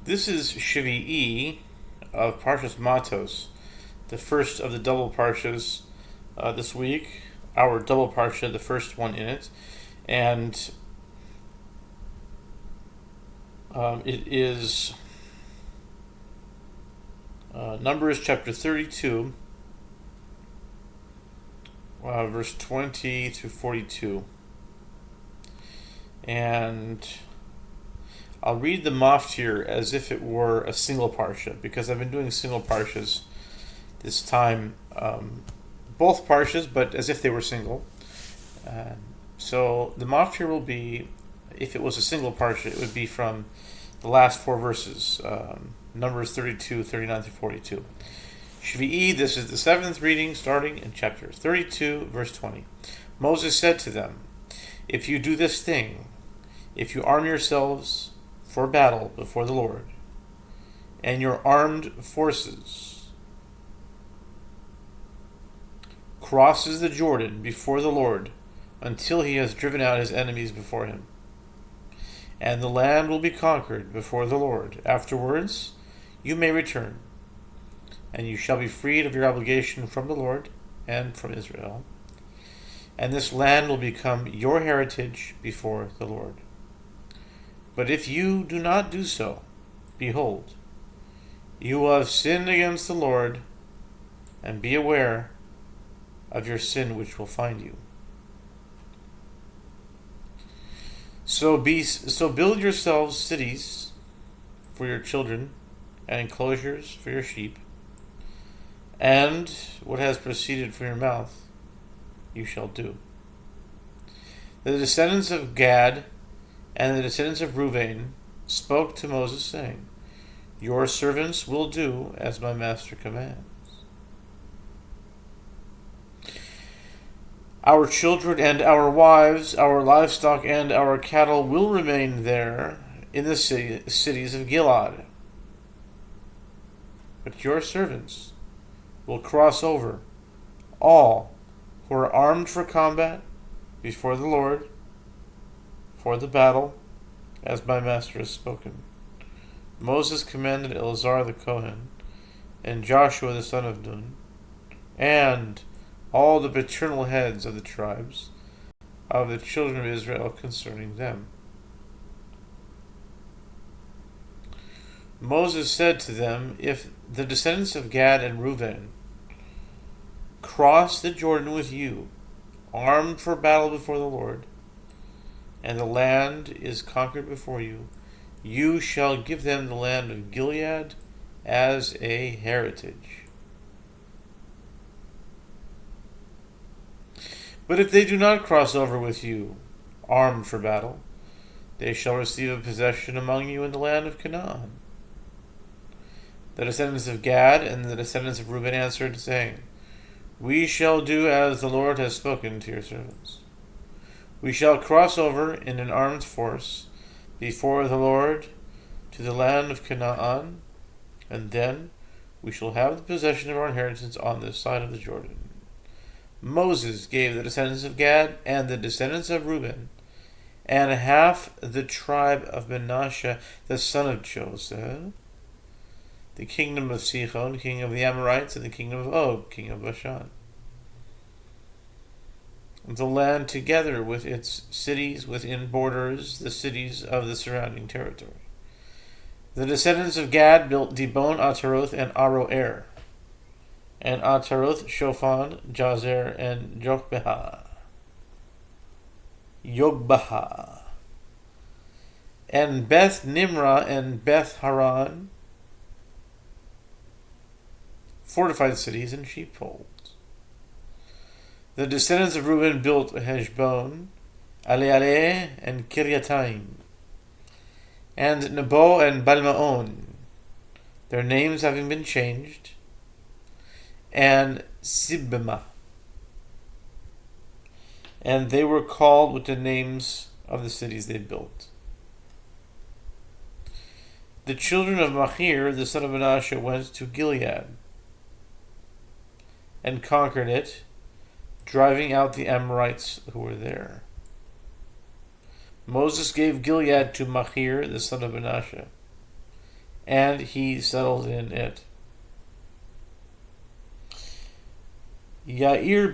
This is Shevii of Parshas Matos, the first of the double Parshas this week. Our double Parsha, the first one in it, and it is Numbers chapter 32, verse 20 through 42, and I'll read the Maftir as if it were a single parsha, because I've been doing single parshas this time, both parshas, but as if they were single. So the Maftir will be, if it was a single parsha, it would be from the last four verses, Numbers 32, 39 through 42. Shevii, this is the seventh reading, starting in chapter 32, verse 20. Moses said to them, "If you do this thing, if you arm yourselves for battle before the Lord, and your armed forces crosses the Jordan before the Lord until he has driven out his enemies before him, and the land will be conquered before the Lord. Afterwards you may return, and you shall be freed of your obligation from the Lord and from Israel, and this land will become your heritage before the Lord. But if you do not do so, behold, you will have sinned against the Lord, and be aware of your sin which will find you. So build yourselves cities for your children, and enclosures for your sheep, and what has proceeded from your mouth you shall do." The descendants of Gad and the descendants of Reuben spoke to Moses, saying, "Your servants will do as my master commands. Our children and our wives, our livestock and our cattle will remain there in the cities of Gilead. But your servants will cross over, all who are armed for combat before the Lord, for the battle, as my master has spoken." Moses commanded Eleazar the Kohen, and Joshua the son of Nun, and all the paternal heads of the tribes of the children of Israel concerning them. Moses said to them, "If the descendants of Gad and Reuben cross the Jordan with you, armed for battle before the Lord, and the land is conquered before you, you shall give them the land of Gilead as a heritage. But if they do not cross over with you, armed for battle, they shall receive a possession among you in the land of Canaan." The descendants of Gad and the descendants of Reuben answered, saying, "We shall do as the Lord has spoken to your servants. We shall cross over in an armed force before the Lord to the land of Canaan, and then we shall have the possession of our inheritance on this side of the Jordan." Moses gave the descendants of Gad and the descendants of Reuben and half the tribe of Manasseh the son of Joseph the kingdom of Sihon, king of the Amorites, and the kingdom of Og, king of Bashan, the land together with its cities within borders, the cities of the surrounding territory. The descendants of Gad built Dibon, Ataroth, and Aroer, and Ataroth, Shofan, Jazer, and Yogbaha, and Beth Nimrah and Beth Haran, fortified cities and sheepfolds. The descendants of Reuben built Heshbon, Alealeh, and Kiryataim, and Nebo and Balmaon, their names having been changed, and Sibmah, and they were called with the names of the cities they built. The children of Machir, the son of Manasseh, went to Gilead and conquered it, driving out the Amorites who were there. Moses gave Gilead to Machir, the son of Manasseh, and he settled in it. Yair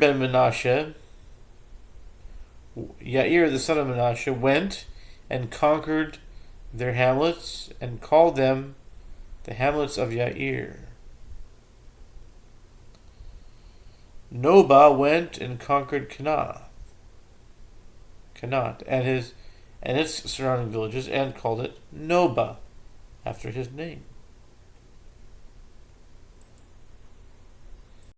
the son of Menashe, went and conquered their hamlets and called them the hamlets of Yair. Noba went and conquered Kenath and its surrounding villages, and called it Noba, after his name.